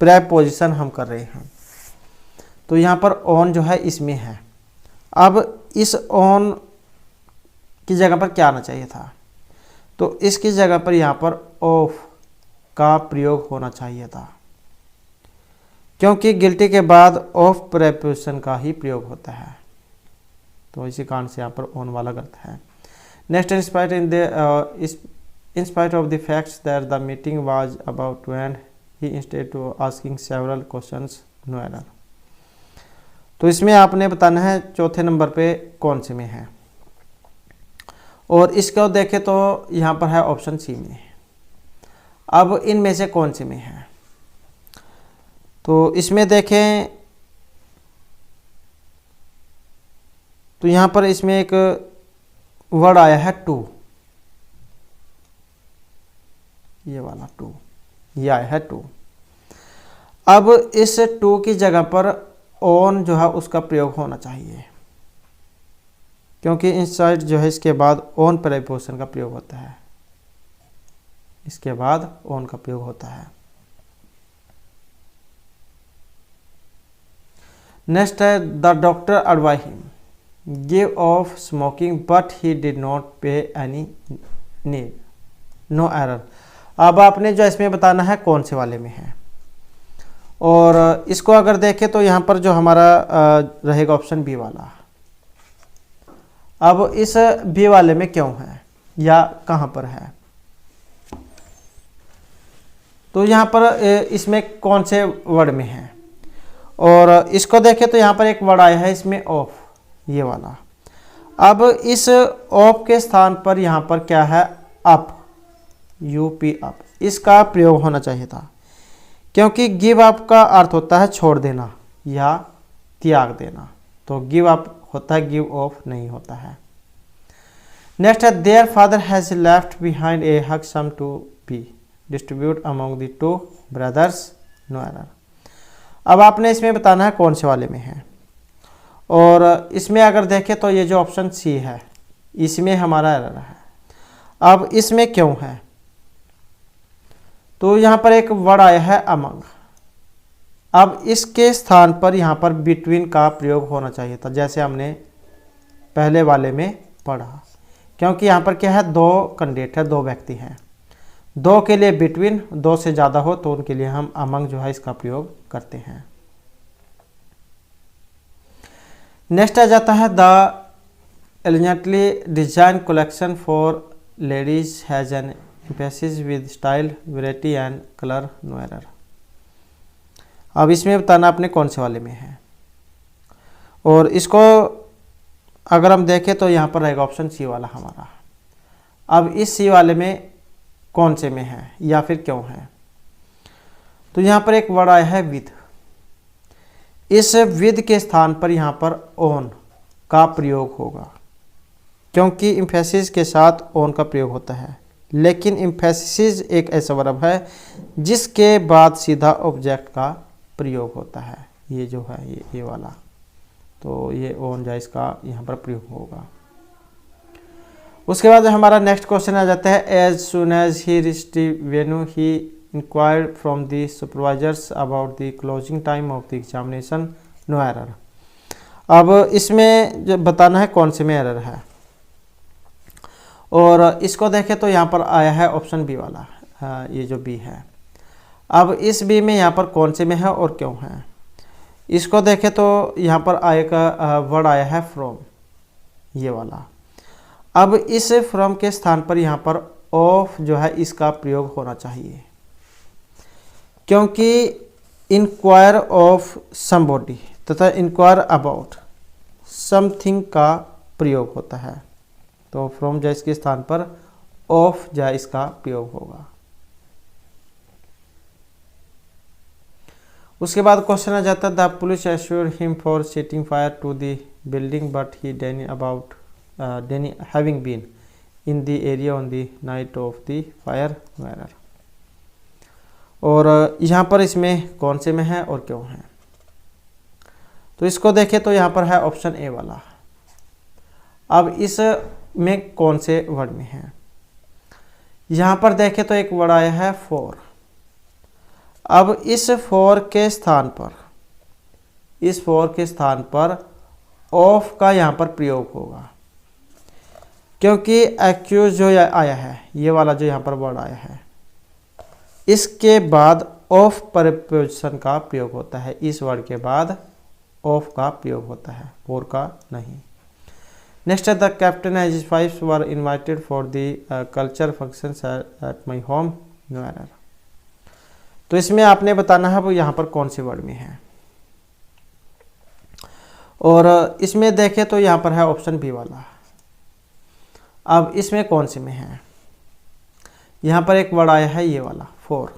प्रेपोजिशन हम कर रहे हैं। तो यहाँ पर ऑन जो है इसमें है। अब इस ऑन की जगह पर क्या आना चाहिए था, तो इसकी जगह पर यहाँ पर ऑफ का प्रयोग होना चाहिए था, क्योंकि गिल्टी के बाद ऑफ प्रेपोजिशन का ही प्रयोग होता है। तो इसी कारण से यहाँ पर ऑन वाला गलत है। Next, in spite of the facts that the meeting was about to end, he instead to asking several questions, no error। तो इसमें आपने बताना है चौथे नंबर पे कौन से में है, और इसको देखें तो यहाँ पर है ऑप्शन सी में। अब इनमें से कौन से में है, तो इसमें देखें तो यहाँ पर इसमें एक वर्ड आया है टू, ये वाला टू, ये आया है टू। अब इस टू की जगह पर ऑन जो है उसका प्रयोग होना चाहिए, क्योंकि इनसाइड जो है इसके बाद ऑन प्रीपोजिशन का प्रयोग होता है, इसके बाद ऑन का प्रयोग होता है। नेक्स्ट है the doctor advise him give of smoking but he did not पे एनी नीड, नो एरर। अब आपने जो इसमें बताना है कौन से वाले में है, और इसको अगर देखें तो यहाँ पर जो हमारा रहेगा ऑप्शन बी वाला। अब इस बी वाले में क्यों है या कहाँ पर है, तो यहाँ पर इसमें कौन से वर्ड में है, और इसको देखें तो यहाँ पर एक वर्ड आया है इसमें ऑफ, ये वाला। अब इस ऑफ के स्थान पर यहाँ पर क्या है अप, यूपी अप, इसका प्रयोग होना चाहिए था, क्योंकि गिव अप का अर्थ होता है छोड़ देना या त्याग देना, तो गिव अप होता है, गिव ऑफ नहीं होता है। नेक्स्ट है their father has left behind a huge sum to be distribute among the two brothers, no error. अब आपने इसमें बताना है कौन से वाले में है, और इसमें अगर देखें तो ये जो ऑप्शन सी है इसमें हमारा एरर है। अब इसमें क्यों है, तो यहाँ पर एक वर्ड आया है अमंग, अब इसके स्थान पर यहाँ पर बिटवीन का प्रयोग होना चाहिए था, जैसे हमने पहले वाले में पढ़ा, क्योंकि यहाँ पर क्या है दो कैंडिडेट है, दो व्यक्ति हैं, दो के लिए बिटवीन, दो से ज़्यादा हो तो उनके लिए हम अमंग जो है इसका प्रयोग करते हैं। नेक्स्ट आ जाता है the elegantly design collection for ladies has an emphasis with style variety and colour, no error. अब इसमें बताना आपने कौन से वाले में है, और इसको अगर हम देखें तो यहाँ पर रहेगा ऑप्शन सी वाला हमारा। अब इस सी वाले में कौन से में है या फिर क्यों है, तो यहाँ पर एक वर्ड आया है विद, इस विद के स्थान पर यहाँ पर ऑन का प्रयोग होगा, क्योंकि एम्फेसिस के साथ ऑन का प्रयोग होता है, लेकिन एम्फेसिस एक ऐसा वर्ब है जिसके बाद सीधा ऑब्जेक्ट का प्रयोग होता है, ये जो है ये वाला, तो ये ऑन जा इसका यहाँ पर प्रयोग होगा। उसके बाद हमारा नेक्स्ट क्वेश्चन आ जाता है as soon as he reached venue he inquired from the supervisors about the closing time of the examination, no error. अब इसमें जो बताना है कौन से में एरर है, और इसको देखें तो यहाँ पर आया है ऑप्शन बी वाला, ये जो बी है। अब इस बी में यहाँ पर कौन से में है और क्यों है, इसको देखें तो यहाँ पर आएगा वर्ड आया है फ्रॉम, ये वाला। अब इस फ्रॉम के स्थान पर यहाँ पर ऑफ जो है इसका प्रयोग होना चाहिए, क्योंकि इंक्वायर ऑफ समबॉडी तथा इंक्वायर अबाउट समथिंग का प्रयोग होता है, तो फ्रॉम जो इसके स्थान पर ऑफ जो है इसका प्रयोग होगा। उसके बाद क्वेश्चन आ जाता है the police assured him for setting fire to the building but he deny about deny having been in the area on the night of the fire, no error. और यहाँ पर इसमें कौन से में है और क्यों है, तो इसको देखें तो यहाँ पर है ऑप्शन ए वाला। अब इस में कौन से वर्ड में है, यहाँ पर देखें तो एक वर्ड आया है फॉर। अब इस फॉर के स्थान पर, इस फॉर के स्थान पर ऑफ का यहाँ पर प्रयोग होगा, क्योंकि एक्यूज जो आया है ये वाला जो यहाँ पर वर्ड आया है इसके बाद ऑफ प्रीपोजिशन का प्रयोग होता है, इस वर्ड के बाद ऑफ का प्रयोग होता है, फॉर का नहीं। नेक्स्ट है the captain as his wife were invited for the culture functions at my home, no error. तो इसमें आपने बताना है वो यहाँ पर कौन से वर्ड में है, और इसमें देखें तो यहाँ पर है ऑप्शन बी वाला। अब इसमें कौन से में है, यहाँ पर एक वर्ड आया है ये वाला फॉर,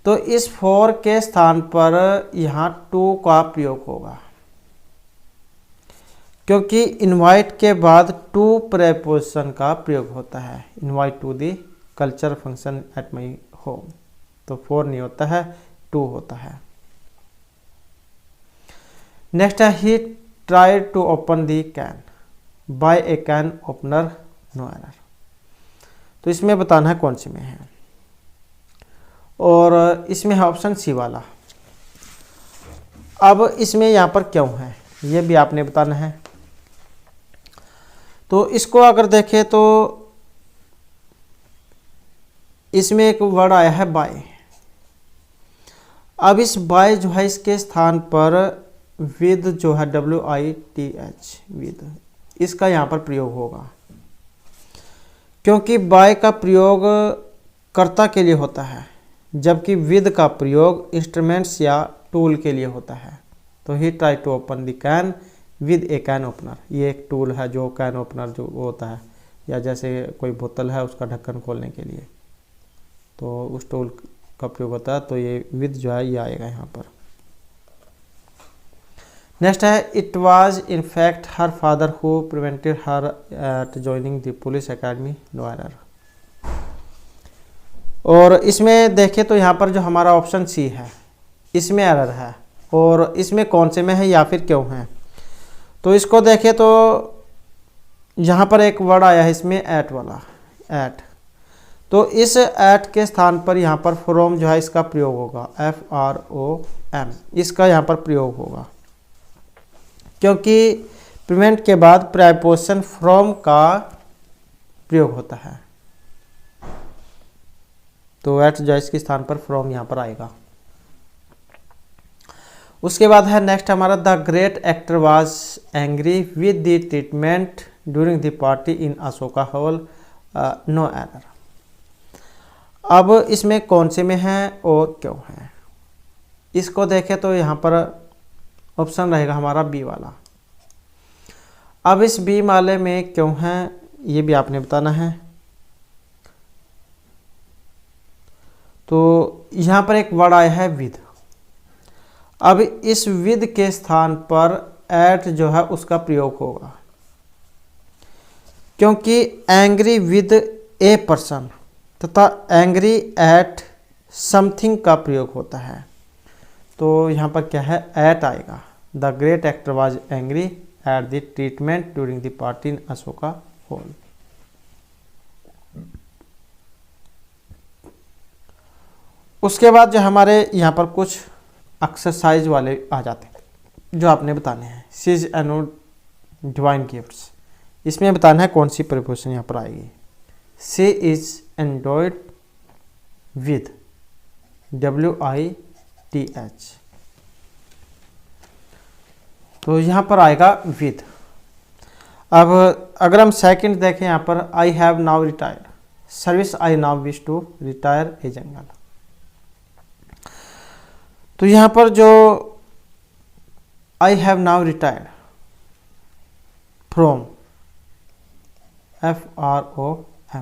तो इस फॉर के स्थान पर यहाँ टू का प्रयोग होगा, क्योंकि इनवाइट के बाद टू प्रीपोजिशन का प्रयोग होता है, invite to the culture function at my home. तो 4 नहीं होता है, 2 होता है। नेक्स्ट है he tried to open the can by a can opener, no error. तो इसमें बताना है कौन से में है, और इसमें है ऑप्शन सी वाला। अब इसमें यहाँ पर क्यों है ये भी आपने बताना है। तो इसको अगर देखें तो इसमें एक वर्ड आया है बाय। अब इस बाय जो है इसके स्थान पर विद जो है WITH विद, इसका यहाँ पर प्रयोग होगा, क्योंकि बाय का प्रयोग कर्ता के लिए होता है जबकि विद का प्रयोग इंस्ट्रूमेंट्स या टूल के लिए होता है। तो he try to open the can with a can opener, ये एक टूल है जो कैन ओपनर जो होता है, या जैसे कोई बोतल है उसका ढक्कन खोलने के लिए तो उस टूल का प्रयोग होता है। तो ये विद जो है ये आएगा यहाँ पर। नेक्स्ट है it was in fact her father who prevented her at joining the police academy, no error. और इसमें देखें तो यहाँ पर जो हमारा ऑप्शन सी है इसमें एरर है, और इसमें कौन से में है या फिर क्यों है। तो इसको देखें तो यहाँ पर एक वर्ड आया है इसमें एट वाला, एट। तो इस एट के स्थान पर यहाँ पर फ्रॉम जो है इसका प्रयोग होगा, FROM, इसका यहाँ पर प्रयोग होगा, क्योंकि प्रिवेंट के बाद प्रीपोजिशन फ्रॉम का प्रयोग होता है। तो एट जो है इसके स्थान पर फ्रॉम यहाँ पर आएगा। उसके बाद है नेक्स्ट हमारा the great actor was angry with the treatment during the party in Ashoka hall, no error. अब इसमें कौन से में है और क्यों है, इसको देखें तो यहाँ पर ऑप्शन रहेगा हमारा बी वाला। अब इस बी वाले में क्यों है ये भी आपने बताना है। तो यहाँ पर एक वर्ड आया है विद। अब इस विद के स्थान पर एट जो है उसका प्रयोग होगा, क्योंकि एंग्री विद ए पर्सन तथा एंग्री एट समथिंग का प्रयोग होता है। तो यहाँ पर क्या है, एट आएगा। The great actor was angry at the treatment during the party in Ashoka hall. उसके बाद जो हमारे यहाँ पर कुछ एक्सरसाइज वाले आ जाते हैं जो आपने बताने हैं। सीज एंड डिवाइन गिफ्ट्स, इसमें बताना है कौन सी प्रीपोजिशन यहाँ पर आएगी। सी इज एंडॉयड विद WITH, तो यहाँ पर आएगा विद। अब अगर हम सेकंड देखें यहाँ पर I have now retired service, I now wish to retire a jungle. तो यहाँ पर जो I have now retired from, FROM,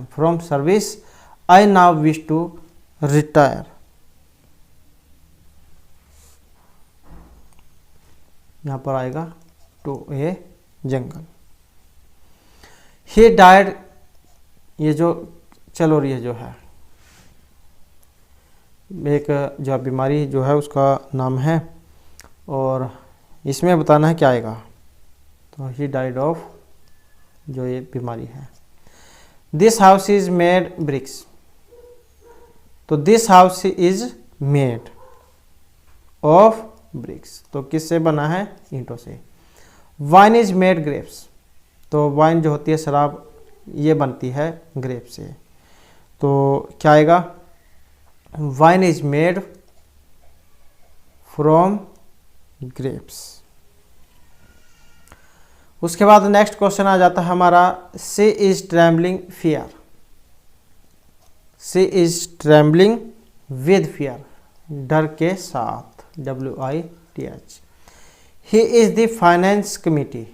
from service, I now wish to retire. यहाँ पर आएगा to A jungle. He died, ये जो चलो रही है जो है एक जो बीमारी जो है उसका नाम है, और इसमें बताना है क्या आएगा। तो ही डाइड ऑफ जो ये बीमारी है। This house is made bricks, तो this house is made of bricks, तो किससे बना है, ईंटों से। वाइन इज मेड ग्रेप्स, तो वाइन जो होती है शराब ये बनती है ग्रेप से। तो क्या आएगा, wine is made from grapes. उसके बाद नेक्स्ट क्वेश्चन आ जाता है हमारा she is trembling fear, she is trembling with fear, डर के साथ, WITH। He is the finance committee,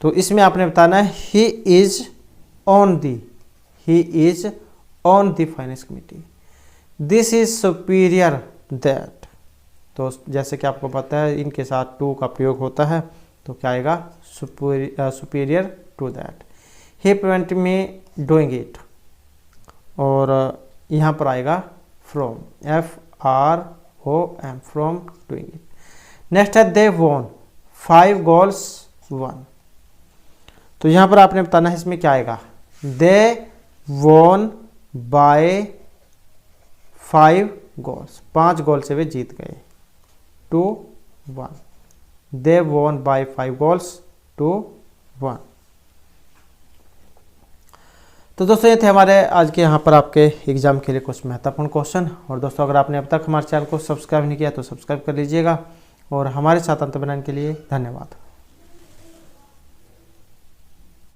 तो इसमें आपने बताना है he is on the, he is on the finance committee. This is superior that, तो जैसे कि आपको पता है इनके साथ टू का प्रयोग होता है, तो क्या आएगा, superior to that. He prevent me doing it, और यहाँ पर आएगा from, FROM, from doing it. Next है दे वॉन 5 गोल्स वन। तो यहाँ पर आपने बताना है इसमें क्या आएगा। दे वॉन बाय 5 गोल्स, 5 गोल से वे जीत गए, 2-1। They won by 5 goals 2-1। तो दोस्तों ये थे हमारे आज के यहाँ पर आपके एग्जाम के लिए कुछ महत्वपूर्ण क्वेश्चन। और दोस्तों अगर आपने अब तक हमारे चैनल को सब्सक्राइब नहीं किया तो सब्सक्राइब कर लीजिएगा। और हमारे साथ अंत बनाने के लिए धन्यवाद।